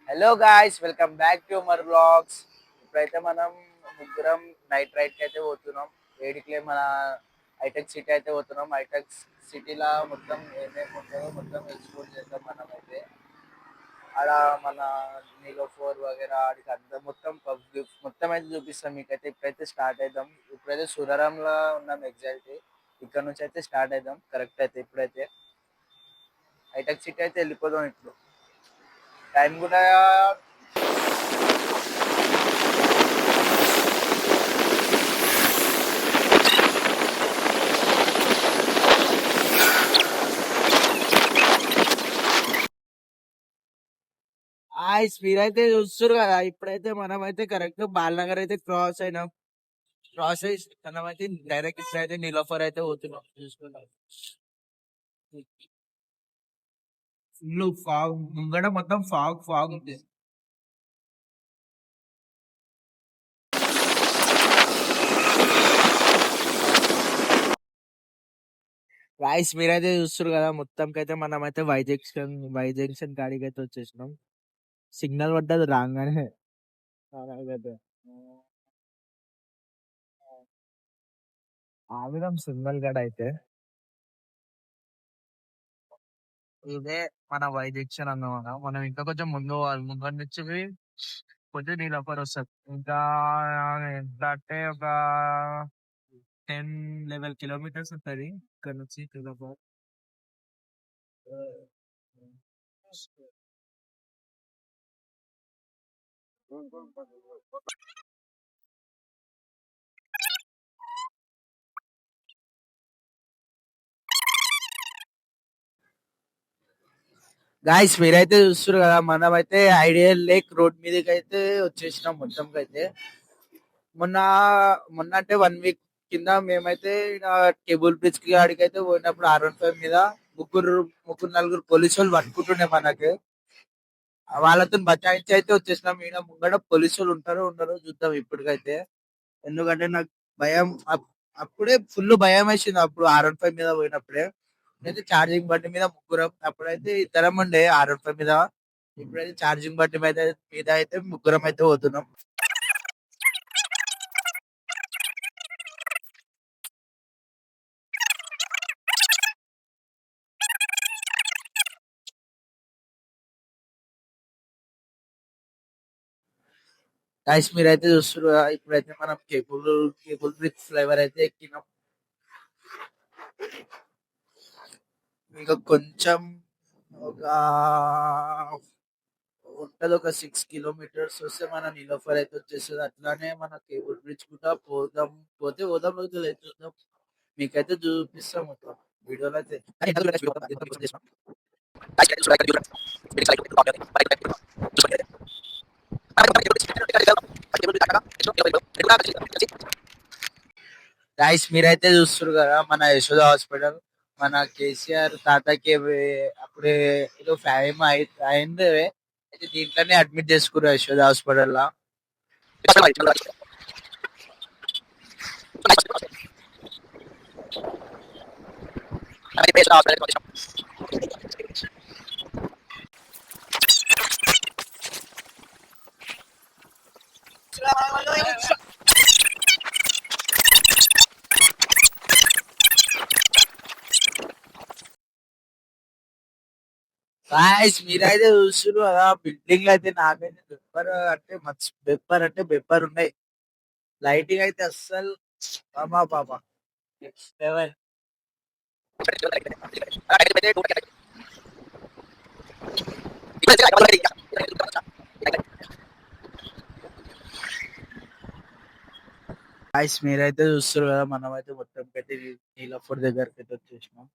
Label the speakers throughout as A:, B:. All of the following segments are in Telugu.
A: Hello guys, welcome back to మర్ బ్లాగ్స్. ఇప్పుడైతే మనం ముగ్గురం నైట్ రైడ్కి అయితే పోతున్నాం. వేడికి మన హైటెక్ సిటీ అయితే పోతున్నాం. హైటెక్ సిటీలో మొత్తం ఏమేమి ఉంటుందో మొత్తం ఎక్స్ప్లోర్ చేద్దాం. మనం అయితే ఆడ మన నీలో ఫోర్ వగేరా ఆడికి అంతా మొత్తం పబ్లిక్ మొత్తం అయితే చూపిస్తాం మీకైతే. ఇప్పుడైతే స్టార్ట్ అవుదాం. ఇప్పుడైతే సురరంలో ఉన్నాం ఎగ్జాక్ట్లీ. ఇక్కడ నుంచి అయితే స్టార్ట్ అవుదాం కరెక్ట్ అయితే. ఇప్పుడైతే హైటెక్ సిటీ అయితే వెళ్ళిపోదాం. ఇప్పుడు టైం కూడా మీరైతే చూస్తారు కదా. ఇప్పుడైతే మనం అయితే కరెక్ట్ బాలనగర్ అయితే క్రాస్ అయినాం. క్రాస్ అయి మనం అయితే డైరెక్ట్ ఇప్పుడైతే నీలోఫర్ అయితే పోతున్నాం. చూసుకుంటాం ఫుల్ ఫాగ్ ముంగడ మొత్తం ఫాగ్ ఫాగ్ ఉంది. గాయ్స్ మీరైతే చూస్తారు కదా. మొత్తంకి అయితే మనం అయితే వై జంక్షన్ కాడికి అయితే వచ్చేసినాం. సిగ్నల్ పడ్డది రాగానే. అలాగైతే ఆవిడం సిగ్నల్ గడ అయితే ఇదే మన వై జంక్షన్ అన్నమాట. మనం ఇంకా కొంచెం ముందు పోవాలి. ముంగడి నుంచి కొంచెం నీలోఫర్ వస్తుంది. ఇంకా ఎంత అంటే ఒక 10-11 కిలోమీటర్స్ ఉంటుంది ఇక్కడ నుంచి నీలోఫర్. గాయస్ మీరైతే చూస్తారు కదా. మనం అయితే ఐడియల్ లేక్ రోడ్ మీదకి అయితే వచ్చేసినాం. మొత్తంకి అయితే మొన్న మొన్న అంటే 1 వీక్ కింద మేమైతే కేబుల్ బ్రిడ్జ్ కి ఆడికి అయితే పోయినప్పుడు R15 మీద ముగ్గురు ముగ్గురు నలుగురు పోలీసు వాళ్ళు పట్టుకుంటుండే మనకి. వాళ్ళతో బచాయించి అయితే వచ్చేసినాం. ఈయన ముంగడ పోలీసు వాళ్ళు ఉంటారో ఉండరో చూద్దాం ఇప్పటికైతే. ఎందుకంటే నాకు భయం అప్పుడే ఫుల్ భయం వేసింది అప్పుడు R15 మీద పోయినప్పుడే. అయితే ఛార్జింగ్ బండి మీద ముగ్గురం, అప్పుడైతే ఇద్దరం ఉండే R15 మీద. ఇప్పుడైతే ఛార్జింగ్ బండి మీద అయితే ముగ్గురం అయితే పోతున్నాం. గైస్ మీరైతే చూస్తారు కదా. ఇప్పుడైతే మనం కేబుల్ బ్రిడ్జ్ ఫ్లైవర్ అయితే ఎక్కినాం. ఇంకా కొంచెం ఒక ఉంటది, ఒక 6 కిలోమీటర్స్ వస్తే మన నీలోఫర్ అయితే వచ్చేస్తుంది. అట్లానే మన కేబుల్ బ్రిడ్జ్ కూడా పోదాం రోజులు అయితే చూద్దాం. మీకైతే చూపిస్తాం మొత్తం వీడియోలో అయితే. గాయస్ మీరైతే చూస్తారు కదా. మన యశోద హాస్పిటల్ మన కేసీఆర్ తాతకి అప్పుడే ఏదో ఫేమ్ అయింది. అయితే దీంట్లోనే అడ్మిట్ చేసుకున్నారు యశోద హాస్పిటల్ లా. గాయస్ మీరైతే చూస్తున్నారు కదా. బిల్డింగ్ అయితే నాకైతే బెప్పర్ ఉన్నాయి. లైటింగ్ అయితే అస్సలు బాబా బాబా నెక్స్ట్ లెవెల్. గాయస్ మీరైతే చూస్తారు కదా. మనం అయితే మొత్తం పెట్టి నీలఫర్ దగ్గరికి అయితే వచ్చేసినాం.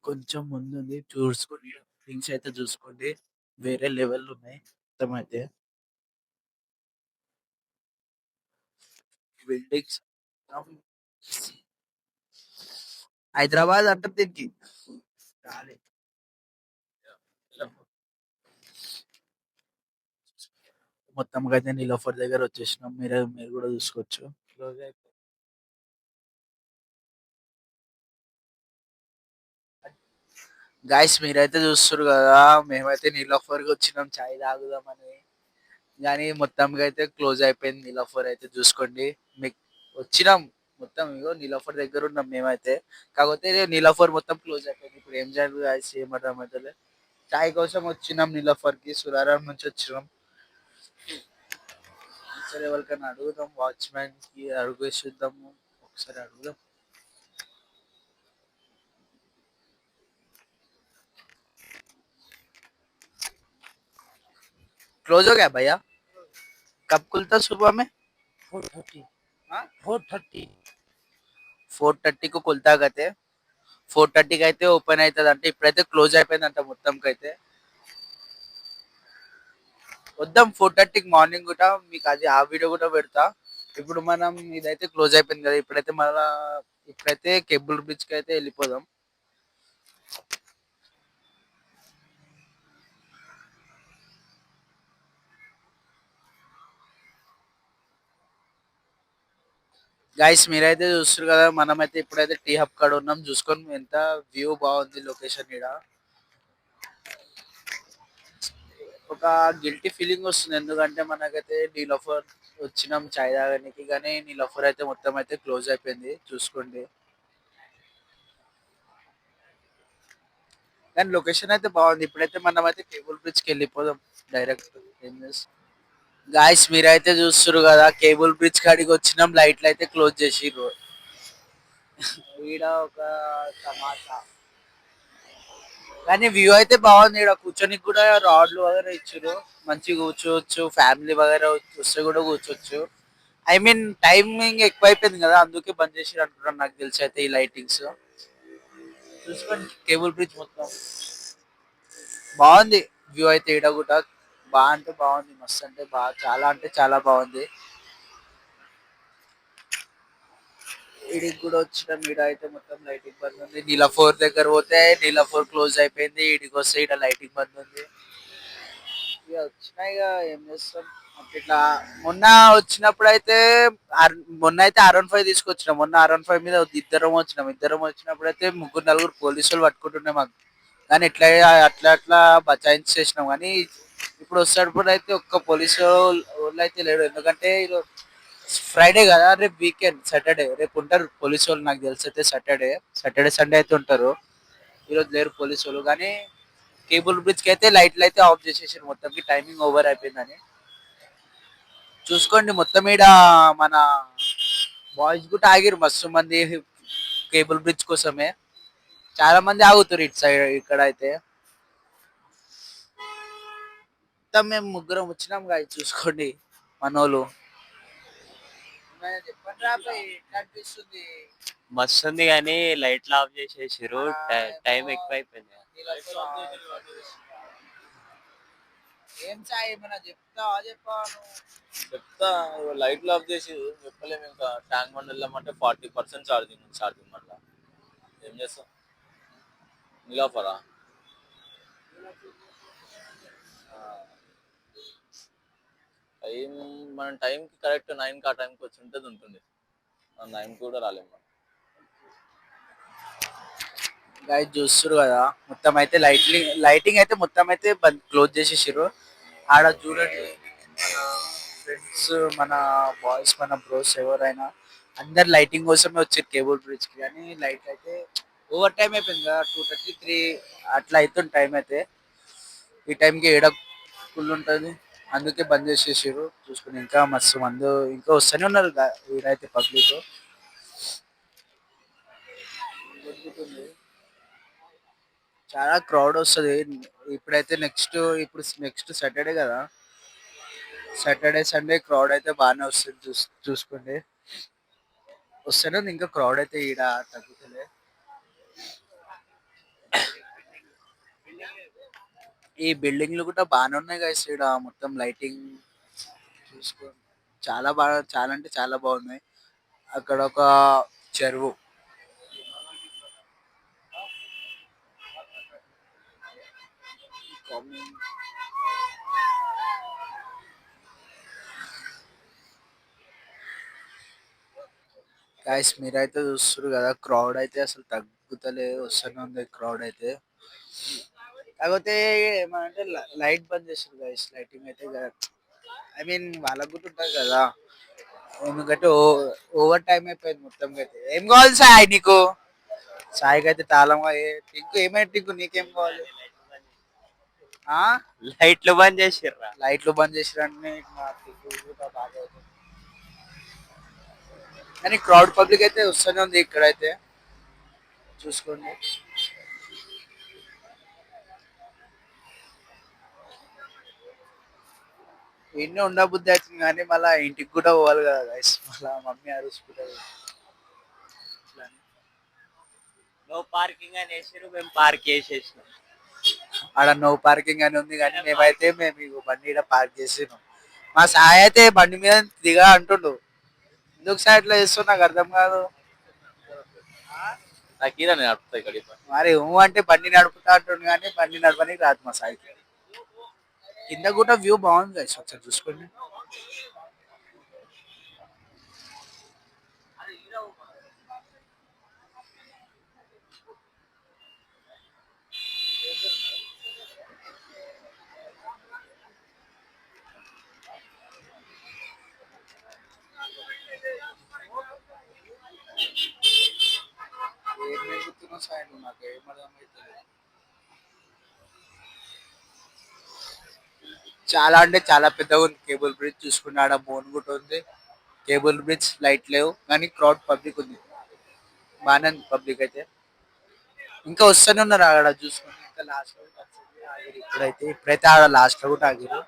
A: కొంచెం ముందు ఉంది చూసుకోండి. థింగ్స్ అయితే చూసుకోండి, వేరే లెవెల్ ఉన్నాయి మొత్తం అయితే. బిల్డింగ్స్ హైదరాబాద్ అంటారు దీనికి. రాలే. మొత్తం అయితే నీలోఫర్ దగ్గర వచ్చేసినాం. మీరు కూడా చూసుకోవచ్చు. గాయ్స్ మీరైతే చూస్తున్నారు కదా, మేమైతే నీలోఫర్కి వచ్చినాం చాయ్ తాగుదామని. కానీ మొత్తంగా అయితే క్లోజ్ అయిపోయింది నీలోఫర్ అయితే, చూసుకోండి. మీకు వచ్చినాం మొత్తం, ఇగో నీలోఫర్ దగ్గర ఉన్నాం మేమైతే. కాకపోతే నీలోఫర్ మొత్తం క్లోజ్ అయిపోయింది. ఇప్పుడు ఏం చేయాలి గాయ్స్, ఏం అర్థం అవుతలే. చాయ్ కోసం వచ్చినాం నీలోఫర్కి, సురారం నుంచి వచ్చినాం. సరే ఎవరికైనా అడుగుదాం, వాచ్మెన్ కి అడుగేసి చూద్దాము. ఒకసారి అడుగుదాం. क्लोज हो गया भैया, कब खुलता सुबह में?
B: 4:30.
A: हाँ?
B: 4:30.
A: 4:30 కు खुलता कहते. 4:30కి అయితే ఓపెన్ అవుతుంది అంటే, ఇప్పుడైతే క్లోజ్ అయిపోయింది అంట మొత్తంకి అయితే. వద్దాం 4:30కి మార్నింగ్ కూడా, మీకు అది ఆ వీడియో కూడా పెడతా. ఇప్పుడు మనం ఇదైతే క్లోజ్ అయిపోయింది కదా, ఇప్పుడైతే మళ్ళా ఇప్పుడైతే కేబుల్ బ్రిడ్జ్ కి అయితే వెళ్ళిపోదాం. గైస్ మీరైతే చూస్తారు కదా, మనమైతే ఇప్పుడైతే టీ హబ్ కాడ ఉన్నాం. చూసుకొని ఎంత వ్యూ బాగుంది, లొకేషన్ ఇక్కడ. ఒక గిల్టీ ఫీలింగ్ వస్తుంది, ఎందుకంటే మనకైతే నీలోఫర్ వచ్చినాం చాయ్ తాగడానికి, కానీ నీలోఫర్ అయితే మొత్తం అయితే క్లోజ్ అయిపోయింది చూసుకోండి. కానీ లొకేషన్ అయితే బాగుంది. ఇప్పుడైతే మనం అయితే కేబుల్ బ్రిడ్జ్ కి వెళ్ళిపోదాం డైరెక్ట్. ఏం చేస్తాం గాయస్, మీరైతే చూస్తున్నారు కదా, కేబుల్ బ్రిడ్జ్ కాడికి వచ్చినాం. లైట్లు అయితే క్లోజ్ చేసిర్రు. ఈడ ఒక తమాషా. కానీ వ్యూ అయితే బాగుంది. ఇక్కడ కూర్చొని కూడా రాడ్లు వగేరా ఇచ్చారు, మంచిగా కూర్చోవచ్చు. ఫ్యామిలీ వగేరా వస్తే కూడా కూర్చోవచ్చు. ఐ మీన్ టైమింగ్ ఎక్కువ అయిపోయింది కదా, అందుకే బంద్ చేసి అనుకుంటాను నాకు తెలిసి అయితే ఈ లైటింగ్స్. చూసుకోండి కేబుల్ బ్రిడ్జ్ మొత్తం బాగుంది. వ్యూ అయితే ఈడ కూడా బాగా అంటే బాగుంది, మస్తు అంటే బాగా, చాలా అంటే చాలా బాగుంది. ఈడికి కూడా వచ్చిన ఈడ అయితే మొత్తం లైటింగ్ బంద్ ఉంది. నీలఫోర్ దగ్గర పోతే నీలఫోర్ క్లోజ్ అయిపోయింది. ఈడికి వస్తే ఈడ లైటింగ్ బంద్ ఉంది. ఇక వచ్చినాయి ఇక ఏం చేస్తాం. అంటే ఇట్లా మొన్న వచ్చినప్పుడు అయితే మొన్న అయితే R15 తీసుకొచ్చినాం. మొన్న R15 మీద ఇద్దరం వచ్చినప్పుడు అయితే ముగ్గురు నలుగురు పోలీసులు పట్టుకుంటుండే మాకు. కానీ ఎట్లా అట్లా అట్లా బచాయించేసినాం. కానీ ఇప్పుడు వచ్చేటప్పుడు అయితే ఒక్క పోలీసు వాళ్ళు అయితే లేడు, ఎందుకంటే ఈరోజు ఫ్రైడే కదా, రేపు వీకెండ్ సాటర్డే. రేపు ఉంటారు పోలీసు వాళ్ళు నాకు తెలిసి అయితే. సాటర్డే సండే అయితే ఉంటారు. ఈరోజు లేరు పోలీసు వాళ్ళు. కానీ కేబుల్ బ్రిడ్జ్ కి అయితే లైట్లు అయితే ఆఫ్ చేసేసారు మొత్తంకి, టైమింగ్ ఓవర్ అయిపోయిందని. చూసుకోండి మొత్తం ఈడ మన బాయ్స్ కూడా ఆగిరు మస్తు మంది కేబుల్ బ్రిడ్జ్ కోసమే. చాలా మంది ఆగుతారు ఇటు సైడ్ ఇక్కడ అయితే. మొత్తం మేము ముగ్గురం వచ్చినాం కదా, చూసుకోండి మనోళ్ళు. చెప్పండి రా అబ్బాయి, ఎట్లా అనిపిస్తుంది?
B: మస్తు ఉంది కానీ లైట్లు ఆఫ్ చేసేసిర్రు. టైం ఎక్కువ అయిపోయింది.
A: ఏం సాయి, ఏమన్నా చెప్తావా చెప్పాను?
C: చెప్తా. లైట్లు ఆఫ్ చేసి చెప్పలేము. ఇంకా ట్యాంక్ బండ్ వెళ్ళామంటే 40% ఛార్జింగ్ మళ్ళీ ఏం చేస్తాం. నిలాఫరా టైం, మన టైంకి కరెక్ట్ 9కి ఆ టైంకి వచ్చి ఉంటుంది. 9కి కూడా రాలేము మనం.
A: గైస్ చూస్తున్నారు కదా, మొత్తం అయితే లైటింగ్ అయితే మొత్తం అయితే క్లోజ్ చేసేసారు. ఆడ చూడండి, మన ఫ్రెండ్స్, మన బాయ్స్, మన బ్రోస్ ఎవరైనా అందరు లైటింగ్ కోసమే వచ్చారు కేబుల్ బ్రిడ్జ్ కి. కానీ లైట్ అయితే ఓవర్ టైం అయిపోయింది కదా, 2:30 3 అట్లా అవుతుంది టైం అయితే. ఈ టైంకి ఏడ ఫుల్ ఉంటుంది, అందుకే బంద్ చేసేసారు. చూసుకుని ఇంకా మస్తు మంది ఇంకా వస్తూనే ఉన్నారు వీడైతే పబ్లిక్. చాలా క్రౌడ్ వస్తుంది. ఇప్పుడైతే నెక్స్ట్ సాటర్డే కదా, సాటర్డే సండే క్రౌడ్ అయితే బాగానే వస్తుంది. చూసుకోండి వస్తేనే ఉంది. ఇంకా క్రౌడ్ అయితే ఈడ తగ్గుతలే. ఈ బిల్డింగ్లు కూడా బాగానే ఉన్నాయి కదా ఈడ, మొత్తం లైటింగ్ చూసుకోండి. చాలా బాగా, చాలా అంటే చాలా బాగున్నాయి. అక్కడ ఒక చెరువు. గాయస్ మీరైతే చూస్తారు కదా, క్రౌడ్ అయితే అసలు తగ్గుతలే, వస్తూనే ఉంది క్రౌడ్ అయితే. కాకపోతే ఏమంటే లైట్ బంద్ చేస్తారు గైస్, లైటింగ్ అయితే ఐ మీన్ వాళ్ళకు కూడా ఉంటుంది కదా, ఎందుకంటే ఓవర్ టైం అయిపోయింది మొత్తం అయితే. ఏం కావాలి సాయి నీకు? సాయికి అయితే తాళం టింకు ఏమైనా టింకు నీకేం కావాలి? ఆ
B: లైట్లు బంద్ చేసిర్రా.
A: లైట్లు బంద్ చేసిరని మా టింకు కూడా బాగా అవుతుంది. కానీ క్రౌడ్ పబ్లిక్ అయితే వస్తూనే ఉంది ఇక్కడైతే, చూసుకోండి. ఎన్ని ఉండబుద్ధి అవుతుంది కానీ మళ్ళీ ఇంటికి కూడా పోవాలి కదా గైస్, మళ్ళీ మమ్మీ అరుచుకుంటుంది.
B: నో పార్కింగ్ అని వేసిర్రు, మేము పార్క్ చేసేసినాం.
A: ఆడ నో పార్కింగ్ అని ఉంది కానీ మేము ఇగో బండి ఈడ పార్క్ చేసినాం. మా సాయి అయితే బండి మీద దిగా అంటుండు. ఎందుకు సార్ ఇట్లా చేస్తున్నా నాకు అర్థం కాదు.
C: నాకు ఈయన నేను నడుపుతా ఇక్కడ
A: మరి అంటే బండి నడుపుతా అంటుండు కానీ బండి నడపనికి రాదు మా సాయికి. కింద కూడా వ్యూ బాగుంది గైస్, ఒకసారి చూసుకోండి. ఏం మెలుగుతున్నావు సాయి నువ్వు? నాకు ఏం అర్థమైతలేదు. చాలా అంటే చాలా పెద్దగా ఉంది కేబుల్ బ్రిడ్జ్, చూసుకుని ఆడ బోన్ కూడా ఉంది. కేబుల్ బ్రిడ్జ్ లైట్ లేవు కానీ క్రౌడ్ పబ్లిక్ ఉంది, బాగానే ఉంది పబ్లిక్ అయితే. ఇంకా వస్తూనే ఉన్నారు ఆడ చూసుకుని, ఇంకా లాస్ట్ లో ఆగిరు. ఇప్పుడైతే ఆడ లాస్ట్ లో కూడా ఆగిరు.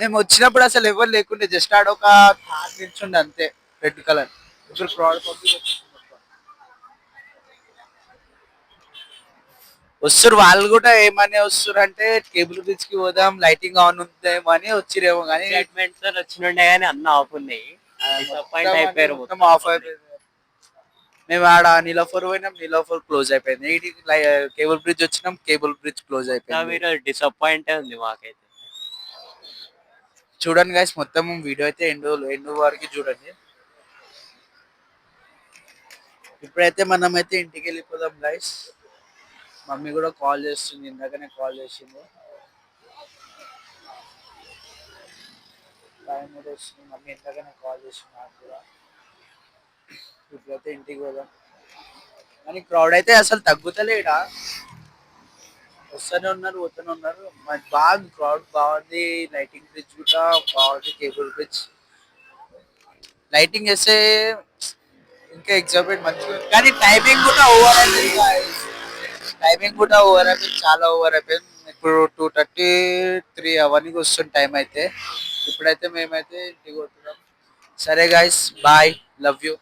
A: మేము వచ్చినప్పుడు అసలు ఎవరు లేకుండే, జస్ట్ ఆడ ఒక కార్ నిల్చుండే అంతే, రెడ్ కలర్. ఇప్పుడు క్రౌడ్ పబ్లిక్ వస్తారు. వాళ్ళు కూడా ఏమని వస్తారు అంటే కేబుల్ బ్రిడ్జ్ కి పోదాం, లైటింగ్ ఆన్ ఉందేమో అని వచ్చిరేమో కానీ
B: ఎక్సైట్మెంట్ తో వచ్చినుండే కానీ అన్న ఆఫ్ ఉన్నాయి. డిసప్పాయింట్ అయిపోయారు
A: మొత్తం ఆఫ్ అయిపోయింది. మేము ఆడ నీలోఫర్ పోయినాం, నీలోఫర్ క్లోజ్ అయిపోయింది. కేబుల్ బ్రిడ్జ్ వచ్చినాం, కేబుల్ బ్రిడ్జ్ క్లోజ్ అయిపోయింది.
B: మీరు డిసప్పాయింట్ ఉంది మాకైతే.
A: చూడండి గైస్, మొత్తం వీడియో అయితే ఎండ్ వరకు చూడండి. ఇప్పుడైతే మనం అయితే ఇంటికి వెళ్ళిపోదాం గైస్. మమ్మీ కూడా కాల్ చేస్తుంది, ఇందాకనే కాల్ చేసింది. టైం కూడా వస్తుంది, మమ్మీ ఇందాకనే కాల్ చేసింది నాకు కూడా. ఇప్పుడైతే ఇంటికి పోదాం. కానీ క్రౌడ్ అయితే అసలు తగ్గుతలేడా, వస్తూనే ఉన్నారు పోతూనే ఉన్నారు. మరి బాగుంది, క్రౌడ్ బాగుంది. లైటింగ్ బ్రిడ్జ్ కూడా బాగుంది, కేబుల్ బ్రిడ్జ్ లైటింగ్ వేస్తే ఇంకా ఎగ్జాంపుల్ మంచిగా. కానీ టైమింగ్ కూడా ఓవర్ అయిపోయింది, టైమింగ్ కూడా ఓవర్ అయిపోయింది, చాలా ఓవర్ అయిపోయింది. ఇప్పుడు 2:33 అవన్నీ వస్తుంది టైం అయితే. ఇప్పుడైతే మేమైతే ఇంటికి పోతున్నాం. సరే గాయస్, బాయ్, లవ్ యూ.